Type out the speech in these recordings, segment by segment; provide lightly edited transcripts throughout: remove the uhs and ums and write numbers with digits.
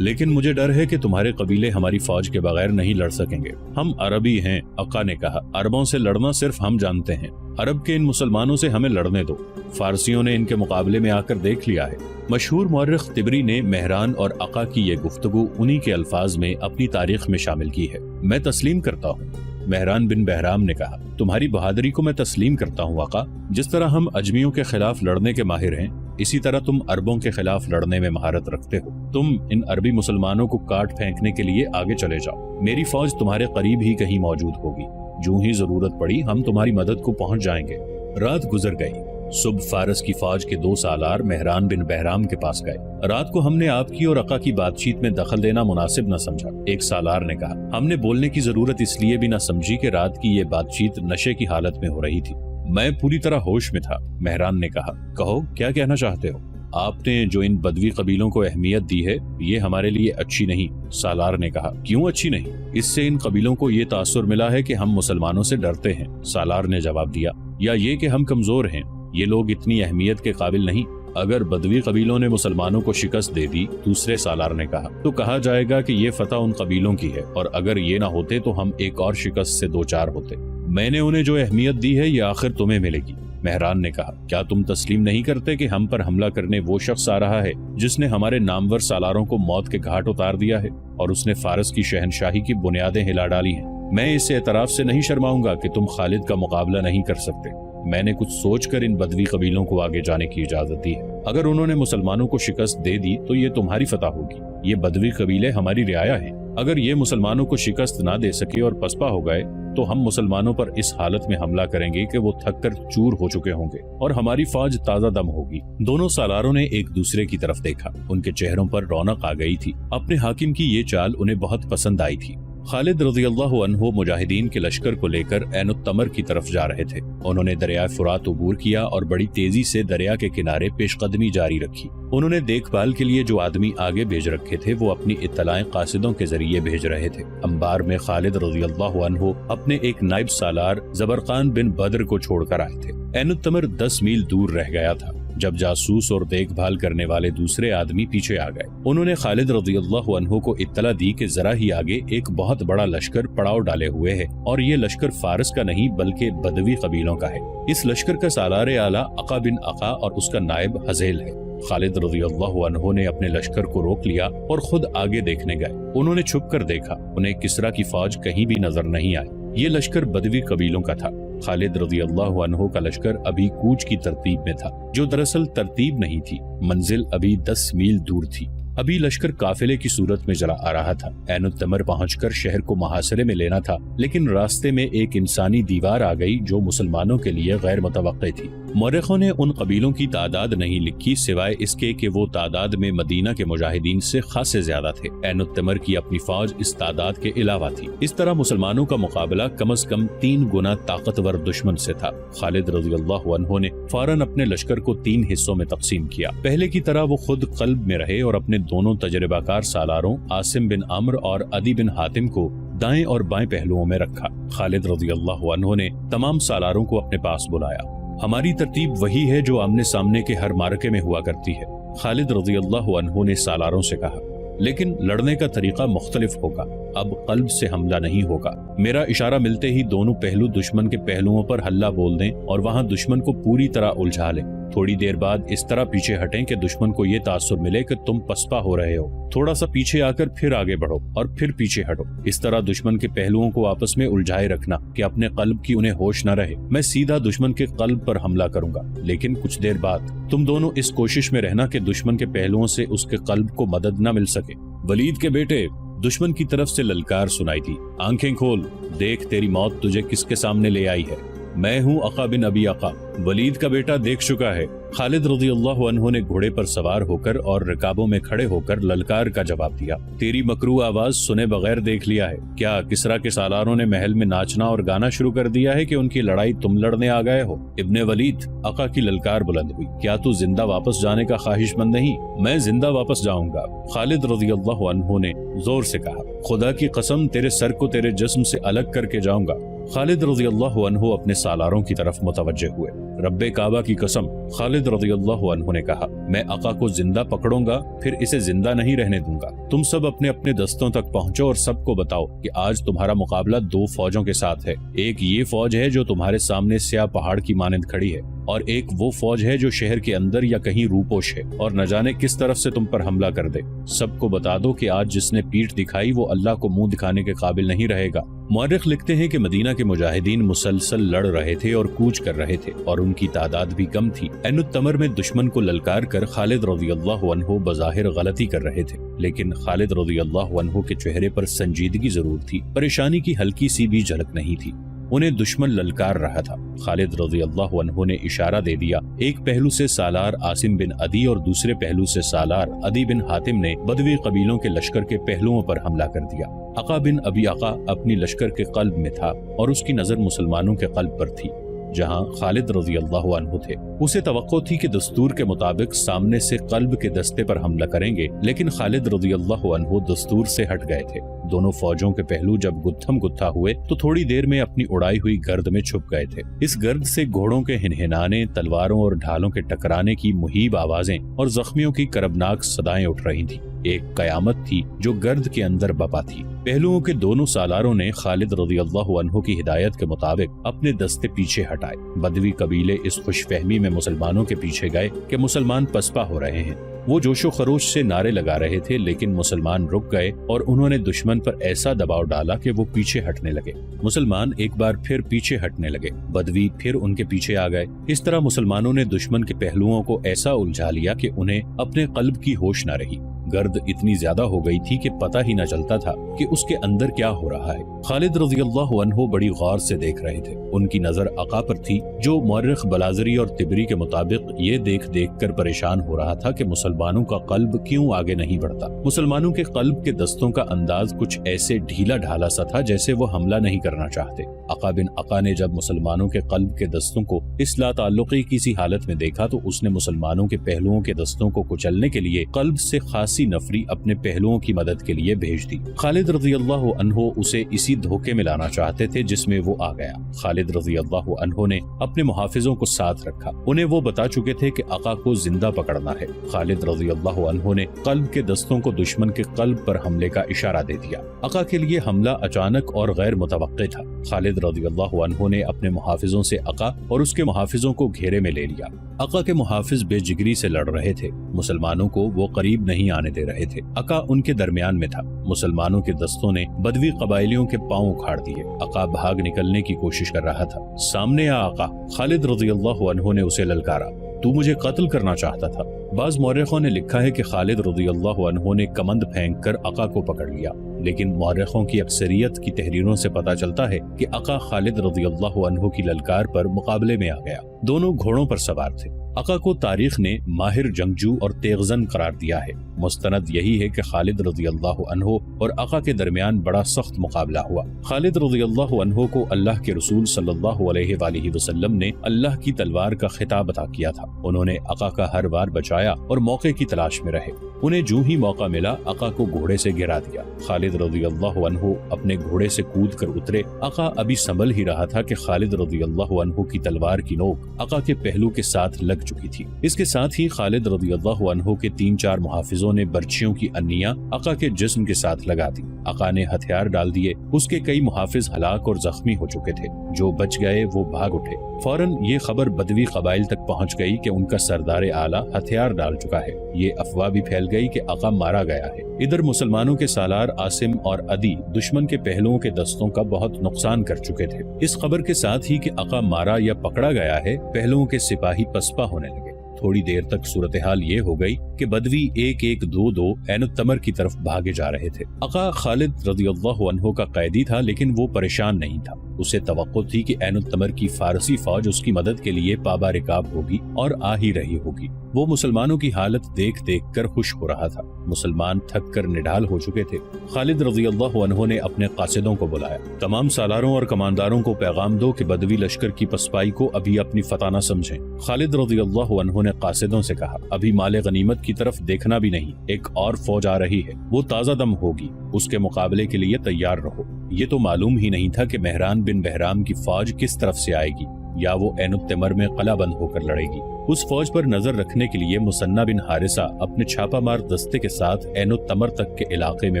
لیکن مجھے ڈر ہے کہ تمہارے قبیلے ہماری فوج کے بغیر نہیں لڑ سکیں گے۔ ہم عربی ہیں، عقا نے کہا، عربوں سے لڑنا صرف ہم جانتے ہیں، عرب کے ان مسلمانوں سے ہمیں لڑنے دو، فارسیوں نے ان کے مقابلے میں آ کر دیکھ لیا ہے۔ مشہور مورخ طبری نے مہران اور عقا کی یہ گفتگو انہی کے الفاظ میں اپنی تاریخ میں شامل کی ہے۔ میں تسلیم کرتا ہوں، مہران بن بہرام نے کہا، تمہاری بہادری کو میں تسلیم کرتا ہوں عقا۔ جس طرح ہم اجمیوں کے خلاف لڑنے کے ماہر ہیں، اسی طرح تم عربوں کے خلاف لڑنے میں مہارت رکھتے ہو۔ تم ان عربی مسلمانوں کو کاٹ پھینکنے کے لیے آگے چلے جاؤ، میری فوج تمہارے قریب ہی کہیں موجود ہوگی، جو ہی ضرورت پڑی ہم تمہاری مدد کو پہنچ جائیں گے۔ رات گزر گئی، صبح فارس کی فوج کے 2 سالار مہران بن بہرام کے پاس گئے۔ رات کو ہم نے آپ کی اور عقا کی بات چیت میں دخل دینا مناسب نہ سمجھا، ایک سالار نے کہا۔ ہم نے بولنے کی ضرورت اس لیے بھی نہ سمجھی کہ رات کی یہ بات چیت نشے کی حالت میں ہو رہی تھی۔ میں پوری طرح ہوش میں تھا، مہران نے کہا۔ کہو کیا کہنا چاہتے ہو؟ آپ نے جو ان بدوی قبیلوں کو اہمیت دی ہے یہ ہمارے لیے اچھی نہیں، سالار نے کہا۔ کیوں اچھی نہیں؟ اس سے ان قبیلوں کو یہ تاثر ملا ہے کہ ہم مسلمانوں سے ڈرتے ہیں، سالار نے جواب دیا، یا یہ کہ ہم کمزور ہیں، یہ لوگ اتنی اہمیت کے قابل نہیں۔ اگر بدوی قبیلوں نے مسلمانوں کو شکست دے دی، دوسرے سالار نے کہا، تو کہا جائے گا کہ یہ فتح ان قبیلوں کی ہے، اور اگر یہ نہ ہوتے تو ہم ایک اور شکست سے دوچار ہوتے۔ میں نے انہیں جو اہمیت دی ہے یہ آخر تمہیں ملے گی، مہران نے کہا۔ کیا تم تسلیم نہیں کرتے کہ ہم پر حملہ کرنے وہ شخص آ رہا ہے جس نے ہمارے نامور سالاروں کو موت کے گھاٹ اتار دیا ہے، اور اس نے فارس کی شہنشاہی کی بنیادیں ہلا ڈالی ہیں؟ میں اس اعتراف سے نہیں شرماؤں گا کہ تم خالد کا مقابلہ نہیں کر سکتے۔ میں نے کچھ سوچ کر ان بدوی قبیلوں کو آگے جانے کی اجازت دی ہے۔ اگر انہوں نے مسلمانوں کو شکست دے دی تو یہ تمہاری فتح ہوگی۔ یہ بدوی قبیلے ہماری رعایا ہیں، اگر یہ مسلمانوں کو شکست نہ دے سکے اور پسپا ہو گئے تو ہم مسلمانوں پر اس حالت میں حملہ کریں گے کہ وہ تھک کر چور ہو چکے ہوں گے اور ہماری فوج تازہ دم ہوگی۔ دونوں سالاروں نے ایک دوسرے کی طرف دیکھا، ان کے چہروں پر رونق آ گئی تھی۔ اپنے حاکم کی یہ چال انہیں بہت پسند آئی تھی۔ خالد رضی اللہ عنہ مجاہدین کے لشکر کو لے کر عین التمر کی طرف جا رہے تھے۔ انہوں نے دریائے فرات عبور کیا اور بڑی تیزی سے دریا کے کنارے پیش قدمی جاری رکھی۔ انہوں نے دیکھ بھال کے لیے جو آدمی آگے بھیج رکھے تھے وہ اپنی اطلاعیں قاصدوں کے ذریعے بھیج رہے تھے۔ انبار میں خالد رضی اللہ عنہ اپنے ایک نائب سالار زبرقان بن بدر کو چھوڑ کر آئے تھے۔ عین التمر 10 میل دور رہ گیا تھا جب جاسوس اور دیکھ بھال کرنے والے دوسرے آدمی پیچھے آ گئے۔ انہوں نے خالد رضی اللہ عنہ کو اطلاع دی کہ ذرا ہی آگے ایک بہت بڑا لشکر پڑاؤ ڈالے ہوئے ہے، اور یہ لشکر فارس کا نہیں بلکہ بدوی قبیلوں کا ہے۔ اس لشکر کا سالار اعلیٰ عقا بن عقا اور اس کا نائب حزیل ہے۔ خالد رضی اللہ عنہ نے اپنے لشکر کو روک لیا اور خود آگے دیکھنے گئے۔ انہوں نے چھپ کر دیکھا، انہیں کسرا کی فوج کہیں بھی نظر نہیں آئی۔ یہ لشکر بدوی قبیلوں کا تھا۔ خالد رضی اللہ عنہ کا لشکر ابھی کوچ کی ترتیب میں تھا، جو دراصل ترتیب نہیں تھی، منزل ابھی 10 میل دور تھی۔ ابھی لشکر قافلے کی صورت میں چلا آ رہا تھا۔ عین التمر پہنچ کر شہر کو محاصرے میں لینا تھا، لیکن راستے میں ایک انسانی دیوار آ گئی جو مسلمانوں کے لیے غیر متوقع تھی۔ مورخوں نے ان قبیلوں کی تعداد نہیں لکھی سوائے اس کے کہ وہ تعداد میں مدینہ کے مجاہدین سے خاصے زیادہ تھے۔ عین التمر کی اپنی فوج اس تعداد کے علاوہ تھی۔ اس طرح مسلمانوں کا مقابلہ کم از کم 3 گنا طاقتور دشمن سے تھا۔ خالد رضی اللہ عنہ نے فوراً اپنے لشکر کو 3 حصوں میں تقسیم کیا۔ پہلے کی طرح وہ خود قلب میں رہے اور اپنے دونوں تجربہ کار سالاروں عاصم بن عمرو اور عدی بن حاتم کو دائیں اور بائیں پہلوؤں میں رکھا۔ خالد رضی اللہ عنہ نے تمام سالاروں کو اپنے پاس بلایا۔ ہماری ترتیب وہی ہے جو آمنے سامنے کے ہر معرکے میں ہوا کرتی ہے، خالد رضی اللہ عنہ نے سالاروں سے کہا، لیکن لڑنے کا طریقہ مختلف ہوگا۔ اب قلب سے حملہ نہیں ہوگا۔ میرا اشارہ ملتے ہی دونوں پہلو دشمن کے پہلوؤں پر حلہ بول دیں اور وہاں دشمن کو پوری طرح الجھا لیں۔ تھوڑی دیر بعد اس طرح پیچھے ہٹیں کہ دشمن کو یہ تاثر ملے کہ تم پسپا ہو رہے ہو۔ تھوڑا سا پیچھے آ کر پھر آگے بڑھو اور پھر پیچھے ہٹو۔ اس طرح دشمن کے پہلوؤں کو آپس میں الجھائے رکھنا کہ اپنے قلب کی انہیں ہوش نہ رہے۔ میں سیدھا دشمن کے قلب پر حملہ کروں گا، لیکن کچھ دیر بعد تم دونوں اس کوشش میں رہنا کہ دشمن کے پہلوؤں سے اس کے قلب کو مدد نہ مل سکے۔ ولید کے بیٹے، دشمن کی طرف سے للکار سنائی تھی۔ آنکھیں کھول، دیکھ تیری موت تجھے کس کے سامنے لے آئی ہے۔ میں ہوں عقا بن ابی عقا، ولید کا بیٹا دیکھ چکا ہے۔ خالد رضی اللہ عنہ نے گھوڑے پر سوار ہو کر اور رکابوں میں کھڑے ہو کر للکار کا جواب دیا۔ تیری مکروہ آواز سنے بغیر دیکھ لیا ہے۔ کیا کسرا کے سالاروں نے محل میں ناچنا اور گانا شروع کر دیا ہے کہ ان کی لڑائی تم لڑنے آ گئے ہو؟ ابن ولید، عقا کی للکار بلند ہوئی۔ کیا تو زندہ واپس جانے کا خواہش مند نہیں؟ میں زندہ واپس جاؤں گا، خالد رضی اللہ عنہ نے زور سے کہا۔ خدا کی قسم، تیرے سر کو تیرے جسم سے الگ کر کے جاؤں گا۔ خالد رضی اللہ عنہ اپنے سالاروں کی طرف متوجہ ہوئے۔ رب کعبہ کی قسم، خالد رضی اللہ عنہ نے کہا، میں آقا کو زندہ پکڑوں گا پھر اسے زندہ نہیں رہنے دوں گا۔ تم سب اپنے اپنے دستوں تک پہنچو اور سب کو بتاؤ کہ آج تمہارا مقابلہ 2 فوجوں کے ساتھ ہے۔ ایک یہ فوج ہے جو تمہارے سامنے سیاہ پہاڑ کی مانند کھڑی ہے، اور ایک وہ فوج ہے جو شہر کے اندر یا کہیں روپوش ہے اور نہ جانے کس طرف سے تم پر حملہ کر دے۔ سب کو بتا دو کہ آج جس نے پیٹھ دکھائی وہ اللہ کو منہ دکھانے کے قابل نہیں رہے گا۔ مورخ لکھتے ہیں کہ مدینہ کے مجاہدین مسلسل لڑ رہے تھے اور کوچ کر رہے تھے، اور ان کی تعداد بھی کم تھی۔ عین التمر میں دشمن کو للکار کر خالد رضی اللہ عنہ بظاہر غلطی کر رہے تھے، لیکن خالد رضی اللہ عنہ کے چہرے پر سنجیدگی ضرور تھی، پریشانی کی ہلکی سی بھی جھلک نہیں تھی۔ انہیں دشمن للکار رہا تھا۔ خالد رضی اللہ عنہ نے اشارہ دے دیا۔ ایک پہلو سے سالار عاصم بن عدی اور دوسرے پہلو سے سالار عدی بن حاتم نے بدوی قبیلوں کے لشکر کے پہلوؤں پر حملہ کر دیا۔ عقا بن ابی عقا اپنی لشکر کے قلب میں تھا اور اس کی نظر مسلمانوں کے قلب پر تھی جہاں خالد رضی اللہ عنہ تھے۔ اسے توقع تھی کہ دستور کے مطابق سامنے سے قلب کے دستے پر حملہ کریں گے، لیکن خالد رضی اللہ عنہ دستور سے ہٹ گئے تھے۔ دونوں فوجوں کے پہلو جب گتھم گتھا ہوئے تو تھوڑی دیر میں اپنی اڑائی ہوئی گرد میں چھپ گئے تھے۔ اس گرد سے گھوڑوں کے ہنہنانے، تلواروں اور ڈھالوں کے ٹکرانے کی مہیب آوازیں اور زخمیوں کی کربناک صدائیں اٹھ رہی تھیں۔ ایک قیامت تھی جو گرد کے اندر بپا تھی۔ پہلوؤں کے دونوں سالاروں نے خالد رضی اللہ عنہ کی ہدایت کے مطابق اپنے دستے پیچھے ہٹائے۔ بدوی قبیلے اس خوش فہمی میں مسلمانوں کے پیچھے گئے کہ مسلمان پسپا ہو رہے ہیں۔ وہ جوش و خروش سے نعرے لگا رہے تھے، لیکن مسلمان رک گئے اور انہوں نے دشمن پر ایسا دباؤ ڈالا کہ وہ پیچھے ہٹنے لگے۔ مسلمان ایک بار پھر پیچھے ہٹنے لگے، بدوی پھر ان کے پیچھے آ گئے۔ اس طرح مسلمانوں نے دشمن کے پہلوؤں کو ایسا الجھا لیا کہ انہیں اپنے قلب کی ہوش نہ رہی۔ گرد اتنی زیادہ ہو گئی تھی کہ پتہ ہی نہ چلتا تھا کہ اس کے اندر کیا ہو رہا ہے۔ خالد رضی اللہ عنہ بڑی غور سے دیکھ رہے تھے۔ ان کی نظر عقا پر تھی جو مورخ بلازری اور طبری کے مطابق یہ دیکھ کر پریشان ہو رہا تھا کہ مسلمانوں کا قلب کیوں آگے نہیں بڑھتا۔ مسلمانوں کے قلب کے دستوں کا انداز کچھ ایسے ڈھیلا ڈھالا سا تھا جیسے وہ حملہ نہیں کرنا چاہتے۔ عقا بن عقا نے جب مسلمانوں کے قلب کے دستوں کو اس لا تعلقی کی سی حالت میں دیکھا تو اس نے مسلمانوں کے پہلوؤں کے دستوں کو کچلنے کے لیے قلب سے خاصی نفری اپنے پہلوؤں کی مدد کے لیے بھیج دی۔ خالد رضی اللہ عنہ اسے اسی دھوکے میں لانا چاہتے تھے جس میں وہ آ گیا۔ خالد رضی اللہ عنہ نے اپنے محافظوں کو ساتھ رکھا۔ انہیں وہ بتا چکے تھے کہ عقا کو زندہ پکڑنا ہے۔ خالد رضی اللہ عنہ نے قلب کے دستوں کو دشمن کے قلب پر حملے کا اشارہ دے دیا۔ عقا کے لیے حملہ اچانک اور غیر متوقع تھا۔ خالد رضی اللہ عنہ نے اپنے محافظوں سے عقا اور اس کے محافظوں کو گھیرے میں لے لیا۔ عقا کے محافظ بے جگری سے لڑ رہے تھے، مسلمانوں کو وہ قریب نہیں آنے دے رہے تھے۔ عقا ان کے درمیان میں تھا۔ مسلمانوں کے دستوں نے بدوی قبائلیوں کے پاؤں اکھاڑ دیے۔ عقا بھاگ نکلنے کی کوشش کر رہا تھا۔ سامنے آ عقا، خالد رضی اللہ عنہ نے اسے للکارا، تو مجھے قتل کرنا چاہتا تھا۔ بعض مورخوں نے لکھا ہے کہ خالد رضی اللہ عنہ نے کمند پھینک کر عقا کو پکڑ لیا، لیکن مورخوں کی اکثریت کی تحریروں سے پتہ چلتا ہے کہ عقا خالد رضی اللہ عنہ کی للکار پر مقابلے میں آ گیا۔ دونوں گھوڑوں پر سوار تھے۔ عقا کو تاریخ نے ماہر جنگجو اور تیغزن قرار دیا ہے۔ مستند یہی ہے کہ خالد رضی اللہ عنہ اور عقا کے درمیان بڑا سخت مقابلہ ہوا۔ خالد رضی اللہ عنہ کو اللہ کے رسول صلی اللہ علیہ وآلہ وسلم نے اللہ کی تلوار کا خطاب عطا کیا تھا۔ انہوں نے عقا کا ہر وار بچایا اور موقع کی تلاش میں رہے۔ انہیں جو ہی موقع ملا عقا کو گھوڑے سے گرا دیا۔ خالد رضی اللہ عنہ اپنے گھوڑے سے کود کر اترے۔ عقا ابھی سنبھل ہی رہا تھا کہ خالد رضی اللہ عنہ کی تلوار کی نوک عقا کے پہلو کے ساتھ لگ چکی تھی۔ اس کے ساتھ ہی خالد رضی اللہ عنہ کے 3-4 محافظوں نے برچھیوں کی انیاں عقا کے جسم کے ساتھ لگا دی۔ عقا نے ہتھیار ڈال دیے۔ اس کے کئی محافظ ہلاک اور زخمی ہو چکے تھے۔ جو بچ گئے وہ بھاگ اٹھے۔ فوراً یہ خبر بدوی قبائل تک پہنچ گئی کہ ان کا سردار اعلیٰ ہتھیار ڈال چکا ہے۔ یہ افواہ بھی پھیل گئی کہ عقا مارا گیا ہے۔ ادھر مسلمانوں کے سالار عاصم اور عدی دشمن کے پہلوؤں کے دستوں کا بہت نقصان کر چکے تھے۔ اس خبر کے ساتھ ہی کہ عقا مارا یا پکڑا گیا ہے، پہلوؤں کے سپاہی پسپا ہونے لگے۔ تھوڑی دیر تک صورتحال یہ ہو گئی کہ بدوی 1-1 2-2 عین التمر کی طرف بھاگے جا رہے تھے۔ عقا خالد رضی اللہ عنہ کا قیدی تھا، لیکن وہ پریشان نہیں تھا۔ اسے توقع تھی کہ عین التمر کی فارسی فوج اس کی مدد کے لیے پابا رکاب ہوگی اور آ ہی رہی ہوگی۔ وہ مسلمانوں کی حالت دیکھ کر خوش ہو رہا تھا۔ مسلمان تھک کر نڈھال ہو چکے تھے۔ خالد رضی اللہ عنہ نے اپنے قاصدوں کو بلایا۔ تمام سالاروں اور کمانداروں کو پیغام دو کہ بدوی لشکر کی پسپائی کو ابھی اپنی فتح نہ سمجھیں۔ خالد رضی اللہ عنہ نے اپنے قاصدوں سے کہا ابھی مال غنیمت کی طرف دیکھنا بھی نہیں، ایک اور فوج آ رہی ہے، وہ تازہ دم ہوگی، اس کے مقابلے کے لیے تیار رہو۔ یہ تو معلوم ہی نہیں تھا کہ مہران بن بہرام کی فوج کس طرف سے آئے گی، یا وہ عین التمر میں قلعہ بند ہو کر لڑے گی۔ اس فوج پر نظر رکھنے کے لیے مثنیٰ بن حارثہ اپنے چھاپہ مار دستے کے ساتھ عین التمر تک کے علاقے میں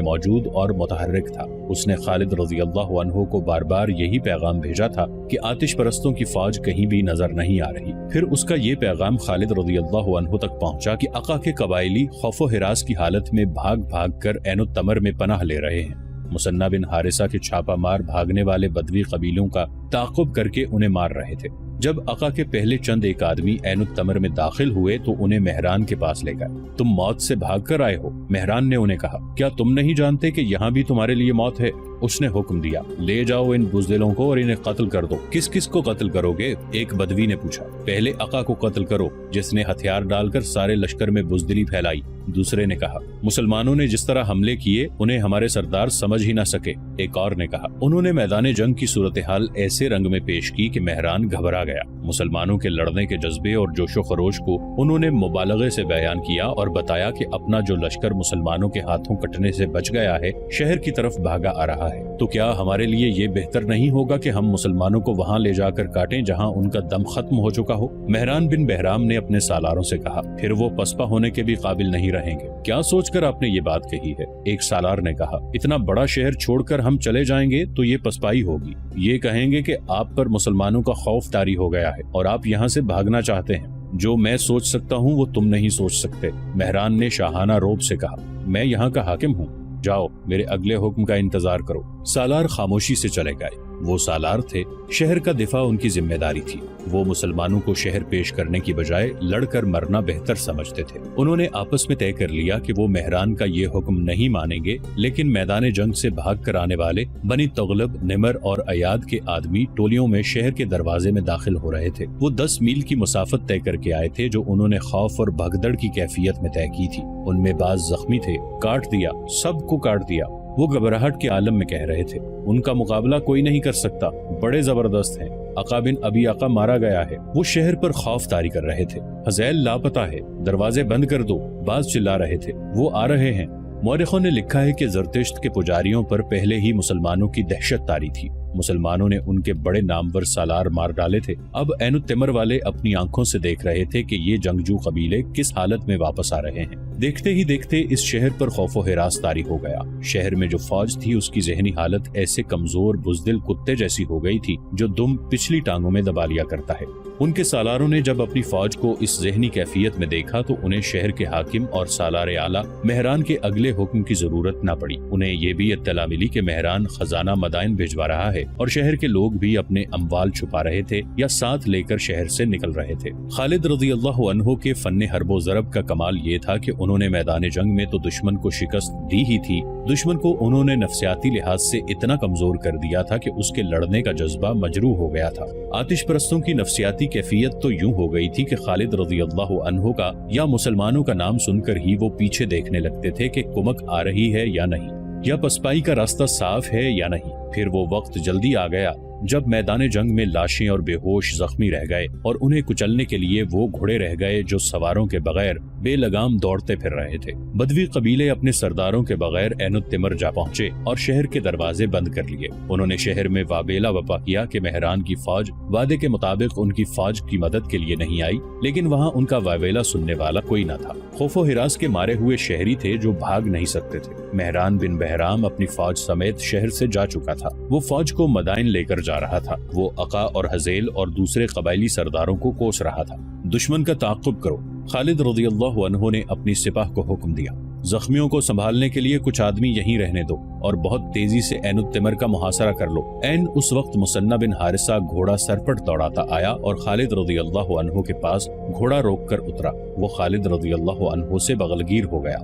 موجود اور متحرک تھا۔ اس نے خالد رضی اللہ عنہ کو بار بار یہی پیغام بھیجا تھا کہ آتش پرستوں کی فوج کہیں بھی نظر نہیں آ رہی۔ پھر اس کا یہ پیغام خالد رضی اللہ عنہ تک پہنچا کہ عقا کے قبائلی خوف و ہراس کی حالت میں بھاگ بھاگ کر عین التمر میں پناہ لے رہے ہیں۔ مثنیٰ بن حارثہ کے چھاپہ مار بھاگنے والے بدوی قبیلوں کا تعاقب کر کے انہیں مار رہے تھے۔ جب عقا کے پہلے چند ایک آدمی عین التمر میں داخل ہوئے تو انہیں مہران کے پاس لے گئے۔ تم موت سے بھاگ کر آئے ہو؟ مہران نے انہیں کہا، کیا تم نہیں جانتے کہ یہاں بھی تمہارے لیے موت ہے؟ اس نے حکم دیا، لے جاؤ ان بزدلوں کو اور انہیں قتل کر دو۔ کس کس کو قتل کرو گے؟ ایک بدوی نے پوچھا۔ پہلے عقا کو قتل کرو جس نے ہتھیار ڈال کر سارے لشکر میں بزدلی پھیلائی، دوسرے نے کہا۔ مسلمانوں نے جس طرح حملے کیے انہیں ہمارے سردار سمجھ ہی نہ سکے، ایک اور نے کہا۔ انہوں نے میدان جنگ کی صورتحال ایسے رنگ میں پیش کی کہ مہران گھبرا گیا۔ مسلمانوں کے لڑنے کے جذبے اور جوش و خروش کو انہوں نے مبالغے سے بیان کیا اور بتایا کہ اپنا جو لشکر مسلمانوں کے ہاتھوں کٹنے سے بچ گیا ہے شہر کی طرف بھاگا آ رہا ہے، تو کیا ہمارے لیے یہ بہتر نہیں ہوگا کہ ہم مسلمانوں کو وہاں لے جا کر کاٹیں جہاں ان کا دم ختم ہو چکا ہو؟ مہران بن بہرام نے اپنے سالاروں سے کہا، پھر وہ پسپا ہونے کے بھی قابل نہیں رہیں گے۔ کیا سوچ کر آپ نے یہ بات کہی ہے؟ ایک سالار نے کہا، اتنا بڑا شہر چھوڑ کر ہم چلے جائیں گے تو یہ پسپائی ہوگی، یہ کہیں گے کہ آپ پر مسلمانوں کا خوف طاری ہو گیا ہے اور آپ یہاں سے بھاگنا چاہتے ہیں۔ جو میں سوچ سکتا ہوں وہ تم نہیں سوچ سکتے، مہران نے شاہانہ روب سے کہا۔ میں یہاں کا حاکم ہوں، جاؤ میرے اگلے حکم کا انتظار کرو۔ سالار خاموشی سے چلے گئے۔ وہ سالار تھے، شہر کا دفاع ان کی ذمہ داری تھی۔ وہ مسلمانوں کو شہر پیش کرنے کی بجائے لڑ کر مرنا بہتر سمجھتے تھے۔ انہوں نے آپس میں طے کر لیا کہ وہ مہران کا یہ حکم نہیں مانیں گے، لیکن میدان جنگ سے بھاگ کر آنے والے بنی تغلب، نمر اور ایاد کے آدمی ٹولیوں میں شہر کے دروازے میں داخل ہو رہے تھے۔ وہ 10 میل کی مسافت طے کر کے آئے تھے جو انہوں نے خوف اور بھگدڑ کی کیفیت میں طے کی تھی۔ ان میں بعض زخمی تھے، کاٹ دیا، سب کو کاٹ دیا۔ وہ گھبراہٹ کے عالم میں کہہ رہے تھے، ان کا مقابلہ کوئی نہیں کر سکتا، بڑے زبردست ہیں۔ عقا بن ابی عقا مارا گیا ہے۔ وہ شہر پر خوف طاری کر رہے تھے۔ حذیل لاپتہ ہے، دروازے بند کر دو، بعض چلا رہے تھے، وہ آ رہے ہیں۔ مورخوں نے لکھا ہے کہ زرتشت کے پجاریوں پر پہلے ہی مسلمانوں کی دہشت طاری تھی۔ مسلمانوں نے ان کے بڑے نامور سالار مار ڈالے تھے۔ اب عین التمر والے اپنی آنکھوں سے دیکھ رہے تھے کہ یہ جنگجو قبیلے کس حالت میں واپس آ رہے ہیں۔ دیکھتے ہی دیکھتے اس شہر پر خوف و ہراس طاری ہو گیا۔ شہر میں جو فوج تھی اس کی ذہنی حالت ایسے کمزور بزدل کتے جیسی ہو گئی تھی جو دم پچھلی ٹانگوں میں دبا لیا کرتا ہے۔ ان کے سالاروں نے جب اپنی فوج کو اس ذہنی کیفیت میں دیکھا تو انہیں شہر کے حاکم اور سالار اعلیٰ مہران کے اگلے حکم کی ضرورت نہ پڑی۔ انہیں یہ بھی اطلاع ملی کہ مہران خزانہ مدائن بھجوا رہا ہے اور شہر کے لوگ بھی اپنے اموال چھپا رہے تھے یا ساتھ لے کر شہر سے نکل رہے تھے۔ خالد رضی اللہ عنہ کے فن حرب و ضرب کا کمال یہ تھا کہ انہوں نے میدان جنگ میں تو دشمن کو شکست دی ہی تھی، دشمن کو انہوں نے نفسیاتی لحاظ سے اتنا کمزور کر دیا تھا کہ اس کے لڑنے کا جذبہ مجروح ہو گیا تھا۔ آتش پرستوں کی نفسیاتی کیفیت تو یوں ہو گئی تھی کہ خالد رضی اللہ عنہ کا یا مسلمانوں کا نام سن کر ہی وہ پیچھے دیکھنے لگتے تھے کہ کمک آ رہی ہے یا نہیں، یا پسپائی کا راستہ صاف ہے یا نہیں۔ پھر وہ وقت جلدی آ گیا جب میدان جنگ میں لاشیں اور بے ہوش زخمی رہ گئے اور انہیں کچلنے کے لیے وہ گھوڑے رہ گئے جو سواروں کے بغیر بے لگام دوڑتے پھر رہے تھے۔ بدوی قبیلے اپنے سرداروں کے بغیر عین التمر جا پہنچے اور شہر کے دروازے بند کر لیے۔ انہوں نے شہر میں وابیلا بپا کیا کہ مہران کی فوج وعدے کے مطابق ان کی فوج کی مدد کے لیے نہیں آئی، لیکن وہاں ان کا وابیلا سننے والا کوئی نہ تھا۔ خوف و ہراس کے مارے ہوئے شہری تھے جو بھاگ نہیں سکتے تھے۔ مہران بن بہرام اپنی فوج سمیت شہر سے جا چکا تھا۔ وہ فوج کو مدائن لے کر جا رہا تھا۔ وہ عقا اور حذیل اور دوسرے قبائلی سرداروں کو کوس رہا تھا۔ دشمن کا تعاقب کرو۔ خالد رضی اللہ عنہ نے اپنی سپاہ کو حکم دیا، زخمیوں کو سنبھالنے کے لیے کچھ آدمی یہیں رہنے دو اور بہت تیزی سے عین التمر کا محاصرہ کر لو۔ عین اس وقت مثنیٰ بن حارثہ گھوڑا سرپٹ دوڑاتا آیا اور خالد رضی اللہ عنہ کے پاس گھوڑا روک کر اترا۔ وہ خالد رضی اللہ عنہ سے بغلگیر ہو گیا۔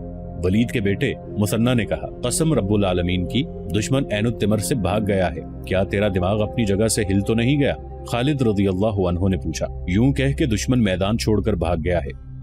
ولید کے بیٹے مثنیٰ نے کہا، قسم رب العالمین کی، دشمن عین التمر سے بھاگ گیا ہے، کیا تیرا دماغ اپنی جگہ سے ہل تو نہیں گیا؟ خالد رضی اللہ عنہ نے پوچھا۔ یوں کہہ کہ دشمن میدان چھوڑ کر بھاگ گیا ہے۔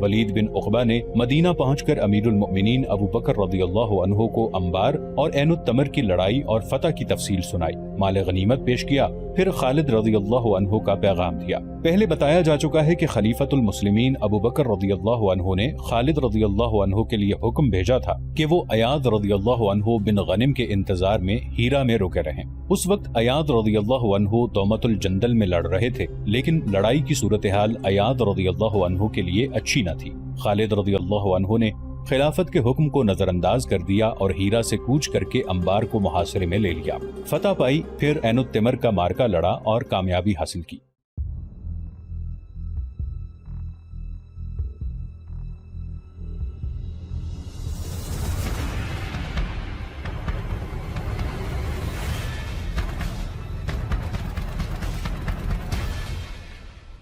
ولید بن عقبہ نے مدینہ پہنچ کر امیر المؤمنین ابو بکر رضی اللہ عنہ کو انبار اور عین التمر کی لڑائی اور فتح کی تفصیل سنائی، مال غنیمت پیش کیا، پھر خالد رضی اللہ عنہ کا پیغام دیا۔ پہلے بتایا جا چکا ہے کہ خلیفۃ المسلمین ابو بکر رضی اللہ عنہ نے خالد رضی اللہ عنہ کے لیے حکم بھیجا تھا کہ وہ ایاض رضی اللہ عنہ بن غنم کے انتظار میں ہیرا میں رکے رہیں۔ اس وقت ایاض رضی اللہ عنہ دومت الجندل میں لڑ رہے تھے، لیکن لڑائی کی صورتحال ایاض رضی اللہ عنہ کے لیے اچھی نہ تھی۔ خالد رضی اللہ عنہ نے خلافت کے حکم کو نظر انداز کر دیا اور ہیرا سے کوچ کر کے انبار کو محاصرے میں لے لیا، فتح پائی، پھر عین التمر کا مارکا لڑا اور کامیابی حاصل کی۔